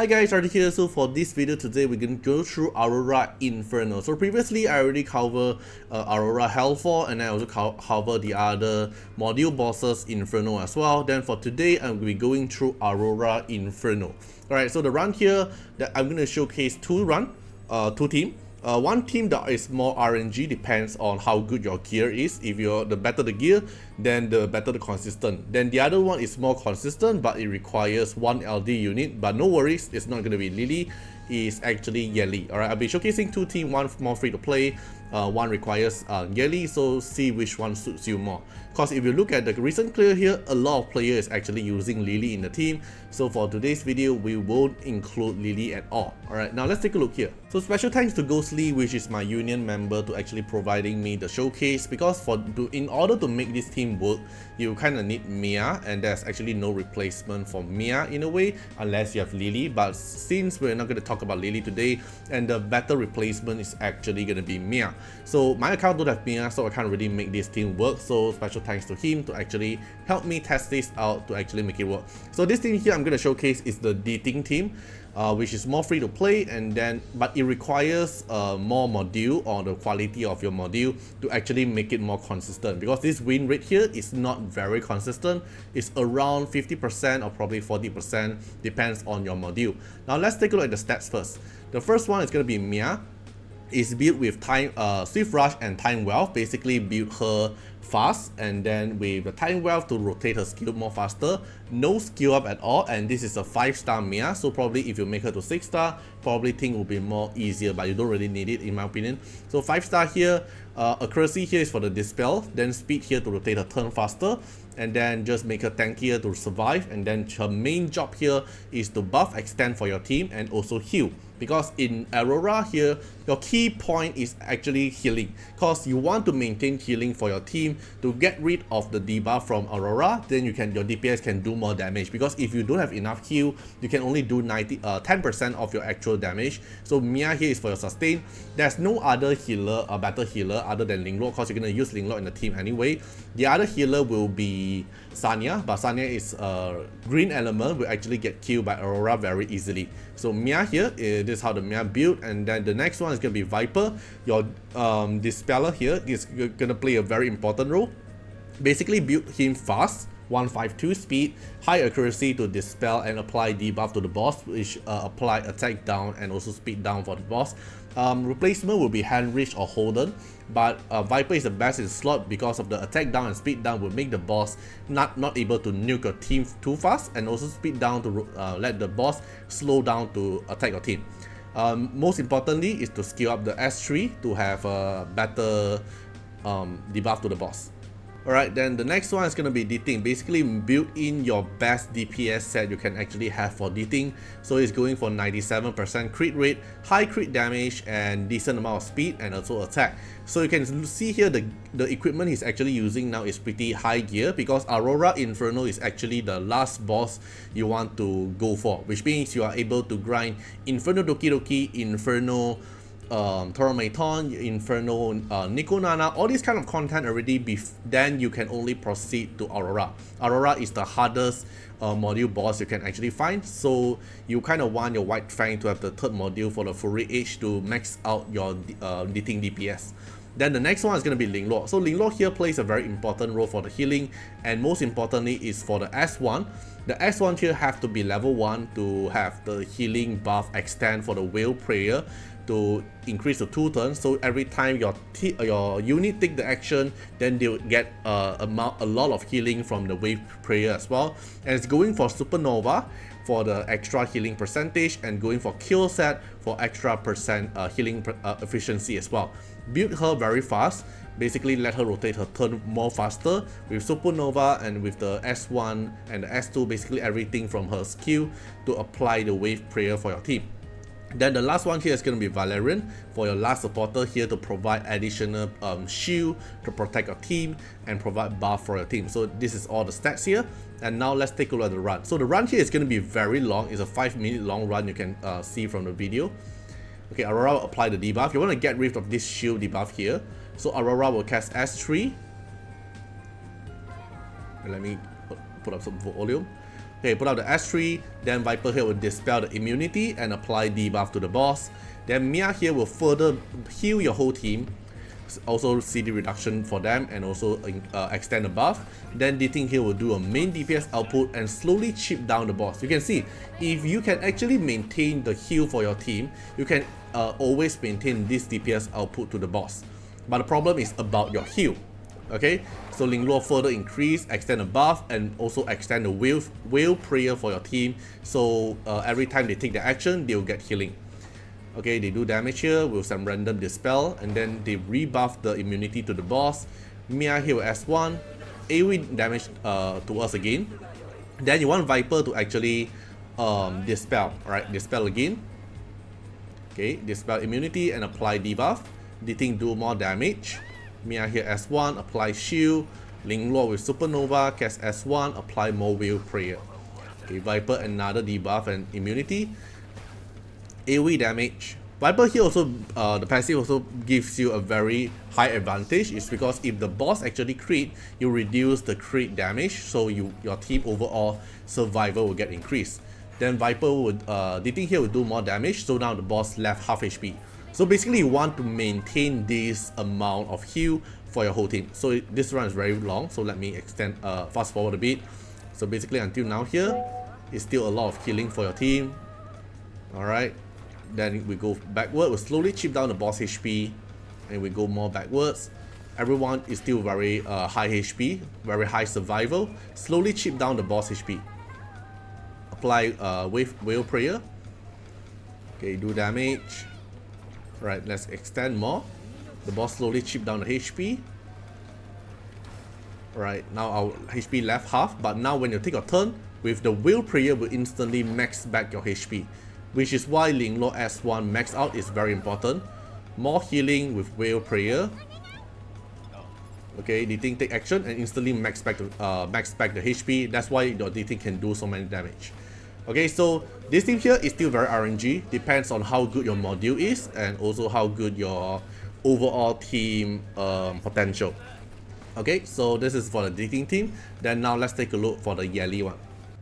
Hi guys, Artiar here. So for this video today, we're going to go through Aurora Inferno. So previously, I already covered Aurora Hellfall, and I also covered the other module bosses Inferno as well. Then for today, I'm going to be going through Aurora Inferno. Alright, so the run here, that I'm going to showcase two teams. One team that is more RNG, depends on how good your gear is. If the better the gear, then the better the consistent. Then the other one is more consistent, but it requires one LD unit. But no worries, it's not going to be Lily. Is actually Yeli. Alright, I'll be showcasing two teams, one more free to play, one requires Yeli, so see which one suits you more. Because if you look at the recent clear here, a lot of players actually using Lily in the team. So for today's video, we won't include Lily at all. Alright, now let's take a look here. So special thanks to Ghostly, which is my union member, to actually providing me the showcase, because in order to make this team work, you kind of need Mia, and there's actually no replacement for Mia in a way, unless you have Lily. But since we're not going to talk about Lily today, and the better replacement is actually going to be Mia. So my account don't have Mia, so I can't really make this team work. So special thanks to him to actually help me test this out to actually make it work. So this team here I'm going to showcase is the Diting team, which is more free to play, but it requires more module, or the quality of your module, to actually make it more consistent, because this win rate here is not very consistent. It's around 50% or probably 40%, depends on your module. Now let's take a look at the stats first. The first one is going to be Mia. Is built with Swift Rush and Time Wealth. Basically build her fast, and then with the Time Wealth to rotate her skill more faster. No skill up at all, and this is a 5-star Mia, so probably if you make her to 6-star, probably thing will be more easier, but you don't really need it in my opinion. So 5-star here, accuracy here is for the dispel, then speed here to rotate her turn faster, and then just make her tankier to survive. And then her main job here is to buff extend for your team and also heal, because in Aurora here, your key point is actually healing, because you want to maintain healing for your team to get rid of the debuff from Aurora. Then your DPS can do more damage, because if you don't have enough heal, you can only do 10% of your actual damage. So Mia here is for your sustain. There's no other healer, a better healer other than Linglord, because you're going to use Linglord in the team anyway. The other healer will be Sanya, but Sanya is a green element, will actually get killed by Aurora very easily. So Mia here, this is how the Mia build. And then the next one is going to be Viper. Your Dispeller here is going to play a very important role. Basically build him fast, 152 speed, high accuracy to dispel and apply debuff to the boss, which apply attack down and also speed down for the boss. Replacement will be Heinrich or Holden, but Viper is the best in slot, because of the attack down and speed down will make the boss not able to nuke your team too fast, and also speed down to let the boss slow down to attack your team. Most importantly is to skill up the S3 to have a better debuff to the boss. Alright, then the next one is going to be Diting. Basically build in your best DPS set you can actually have for Diting. So it's going for 97% crit rate, high crit damage, and decent amount of speed and also attack. So you can see here the equipment he's actually using now is pretty high gear, because Aurora Inferno is actually the last boss you want to go for, which means you are able to grind Inferno Doki Doki, Inferno Tormaton, Inferno, Nico Nana, all this kind of content already, then you can only proceed to Aurora. Aurora is the hardest module boss you can actually find, so you kind of want your White Fang to have the third module for the Fury Age to max out your Diting DPS. Then the next one is going to be Linglord. So Linglord here plays a very important role for the healing, and most importantly is for the S1. The S1 here have to be level 1 to have the healing buff extend for the Whale Prayer to increase to 2 turns. So every time your unit take the action, then they will get a lot of healing from the Wave Prayer as well. And it's going for Supernova for the extra healing percentage, and going for Kill Set for extra healing efficiency as well. Build her very fast, basically let her rotate her turn more faster with Supernova, and with the S1 and the S2, basically everything from her skill to apply the Wave Prayer for your team. Then the last one here is going to be Valerian for your last supporter here, to provide additional shield to protect your team and provide buff for your team. So this is all the stats here. And now let's take a look at the run. So the run here is going to be very long. It's a 5-minute long run, you can see from the video. Okay, Aurora will apply the debuff. You want to get rid of this shield debuff here. So Aurora will cast S3. And let me put up some volume. Okay, put out the S3, then Viper here will dispel the immunity and apply debuff to the boss. Then Mia here will further heal your whole team, also CD reduction for them, and also extend the buff. Then Diting here will do a main DPS output and slowly chip down the boss. You can see, if you can actually maintain the heal for your team, you can always maintain this DPS output to the boss. But the problem is about your heal. Okay, so Lingluo further increase, extend the buff, and also extend the whale prayer for your team. So every time they take the action, they will get healing. Okay, they do damage here with some random dispel, and then they rebuff the immunity to the boss. Mia here with S1, AoE damage to us again. Then you want Viper to actually dispel, right? Dispel again. Okay, dispel immunity and apply debuff. Diting do more damage. Mia here S1, apply shield. Lingluo with supernova, cast S1, apply more whale prayer. Okay, Viper another debuff and immunity. AoE damage. Viper here also, the passive also gives you a very high advantage. It's because if the boss actually crit, you reduce the crit damage, so your team overall survival will get increased. Then Viper would, Diting here will do more damage, so now the boss left half HP. So basically you want to maintain this amount of heal for your whole team. So this run is very long, so let me extend, fast forward a bit. So basically until now here, it's still a lot of healing for your team. Alright, then we go backward, we slowly chip down the boss HP, and we go more backwards. Everyone is still very high HP, very high survival. Slowly chip down the boss HP. Apply whale prayer. Okay, do damage. Right, let's extend more. The boss slowly chip down the HP. Right, now our HP left half, but now when you take a turn, with the whale prayer will instantly max back your HP. Which is why Lingluo S1 max out is very important. More healing with whale prayer. Okay, Diting take action and instantly max back the HP. That's why your Diting can do so many damage. Okay, so this team here is still very RNG, depends on how good your module is and also how good your overall team potential. Okay, so this is for the Diting team. Then now let's take a look for the Yeli one.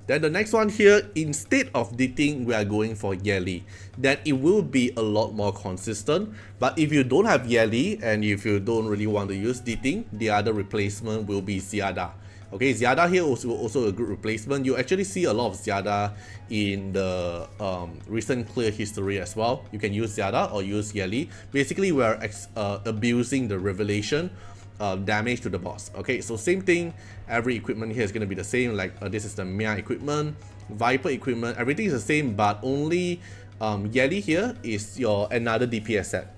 Then the next one here, instead of Diting, we are going for Yeli. Then it will be a lot more consistent. But if you don't have Yeli and if you don't really want to use Diting, the other replacement will be Ziada. Okay, Ziada here also a good replacement. You actually see a lot of Ziada in the recent clear history as well. You can use Ziada or use Yeli. Basically, we are abusing the revelation damage to the boss. Okay, so same thing, every equipment here is going to be the same. Like this is the Mia equipment, Viper equipment, everything is the same, but only Yeli here is your another DPS set.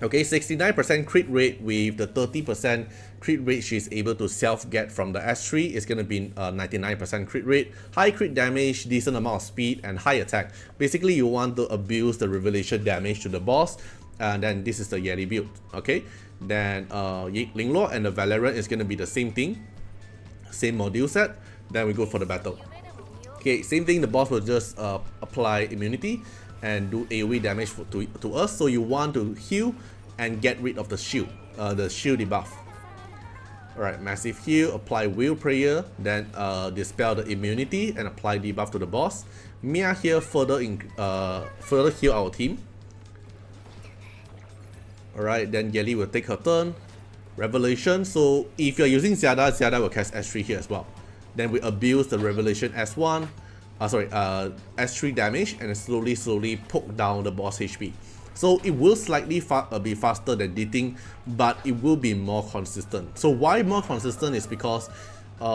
Okay, 69% crit rate with the 30% crit rate she's able to self-get from the S3 is going to be 99% crit rate, high crit damage, decent amount of speed, and high attack. Basically, you want to abuse the revelation damage to the boss, and then this is the Yeli build. Okay, then Lingluo and the Valerian is going to be the same thing, same module set. Then we go for the battle. Okay, same thing, the boss will just apply immunity and do AoE damage to us, so you want to heal and get rid of the shield debuff. Alright, massive heal, apply whale prayer, then dispel the immunity and apply debuff to the boss. Mia here further heal our team. Alright, then Yeli will take her turn. Revelation, so if you're using Ziada, Ziada will cast S3 here as well. Then we abuse the Revelation S1, S3 damage, and slowly poke down the boss HP. So it will slightly be faster than Diting, but it will be more consistent. So why more consistent is because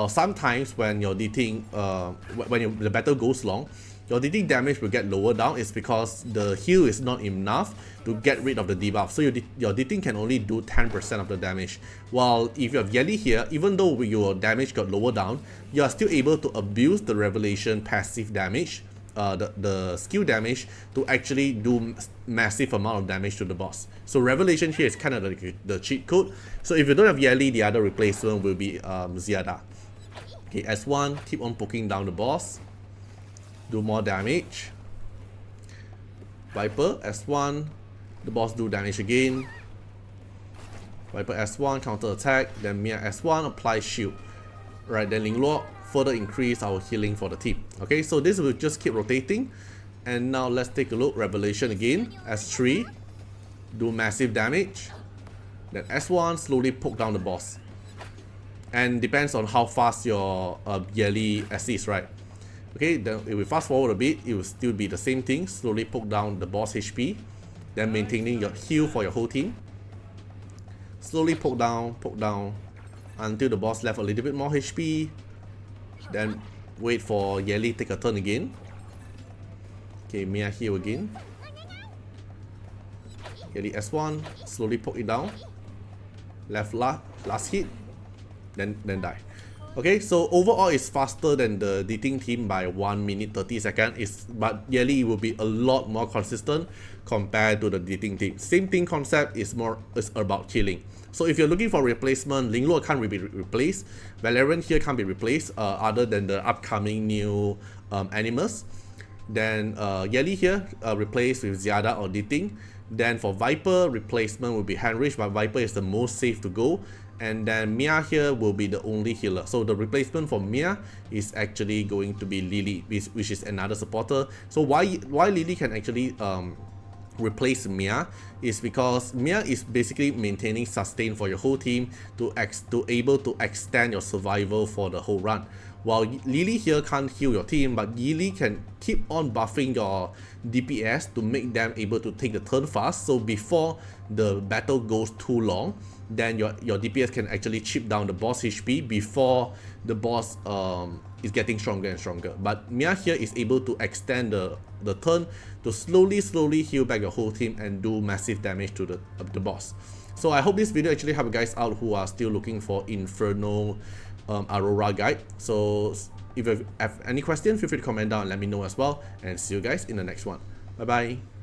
sometimes when your Diting, the battle goes long, your Diting damage will get lower down. It's because the heal is not enough to get rid of the debuff. So your Diting can only do 10% of the damage. While if you have Yeli here, even though your damage got lower down, you are still able to abuse the Revelation passive damage, the skill damage, to actually do massive amount of damage to the boss. So Revelation here is kind of like the cheat code. So if you don't have Yeli, the other replacement will be Ziada. Okay, S1, keep on poking down the boss. Do more damage. Viper S1, the boss do damage again. Viper S1, counter attack. Then Mia S1, apply shield. Right, then Lingluo further increase our healing for the team. Okay, so this will just keep rotating. And now let's take a look. Revelation again. S3, do massive damage. Then S1, slowly poke down the boss. And depends on how fast your Yeli assists, right? Okay, then if we fast forward a bit, it will still be the same thing. Slowly poke down the boss HP. Then maintaining your heal for your whole team. Slowly poke down until the boss left a little bit more HP. Then wait for Yeli take a turn again. Okay, Mia heal again. Yeli S1, slowly poke it down. Left last hit. Then die. Okay, so overall it's faster than the Diting team by 1 minute 30 seconds. But Yeli will be a lot more consistent compared to the Diting team. Same thing concept is about killing. So if you're looking for replacement, Lingluo can't be replaced. Valerian here can't be replaced other than the upcoming new animals. Then Yeli here replaced with Ziada or Diting. Then for Viper, replacement will be Heinrich, but Viper is the most safe to go. And then Mia here will be the only healer. So the replacement for Mia is actually going to be Lily, which is another supporter. So why Lily can actually replace Mia is because Mia is basically maintaining sustain for your whole team to able to extend your survival for the whole run. While Lily here can't heal your team, but Lily can keep on buffing your DPS to make them able to take the turn fast. So before the battle goes too long, then your DPS can actually chip down the boss HP before the boss is getting stronger and stronger. But Mia here is able to extend the turn to slowly heal back your whole team and do massive damage to the boss. So I hope this video actually help you guys out who are still looking for Inferno Aurora guide. So if you have any questions, feel free to comment down and let me know as well. And see you guys in the next one. Bye bye.